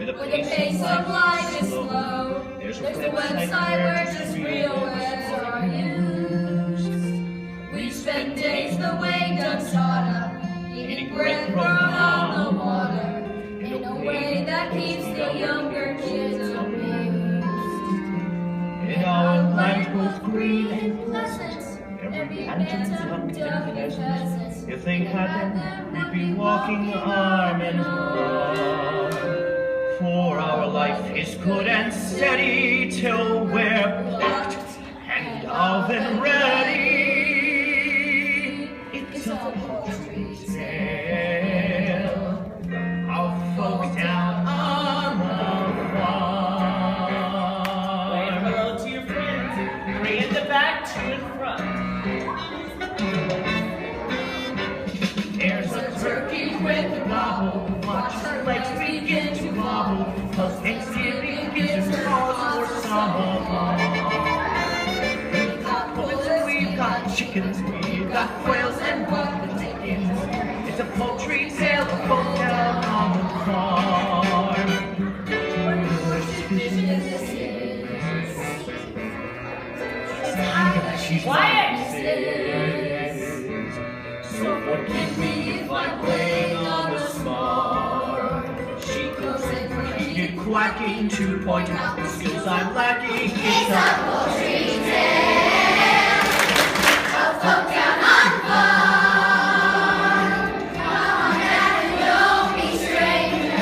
where the pace of life is slow. There's a website where just real words are used. We spend days the way ducks oughta, eating bread thrown on the water, in a way that keeps the younger kids amused. In our land both green and pleasant, every anten's humped and pleasant. If they had them, we'd be walking arm in arm. For our life is good and steady till we're plucked and oven ready. It's a poultry tale of folk down on the farm. Wave hello to your friends, three in the back, two in front. There's a turkey with a gobble, watch her legs begin to wobble, 'cause Thanksgiving gives her cause for some of all. We've got pullets and we've got chickens, we've got quails and buffalo chickens. It's a poultry tale of folk down on the farm. She's Quiet! So forgive me if I'm playing on the smart. She goes and repeated quacking to point out the skills I'm lacking. It's a poultry tale of folk down on the farm. Come on down and don't be strangers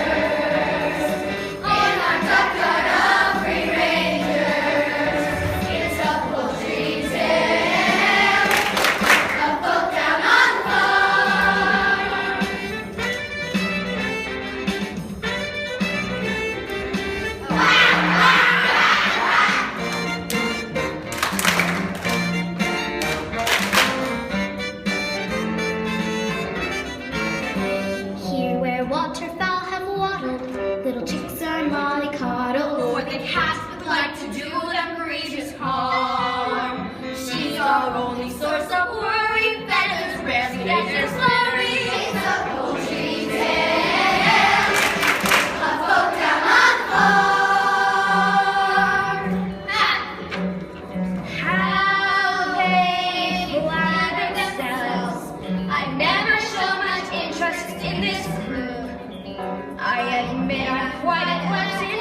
in our duck yard of free rangers. It's a poultry tale of folk down on the farm. Here where waterfowl have waddled, little chicks are mollycoddled. Or the cats would like to do them grievous harm. She's our only source of worry, feathers rarely get their slurry. It's a poultry tale of folk down on the farm. How they flatter themselves. I never show much interest in this group. I admit I'm quite eclectic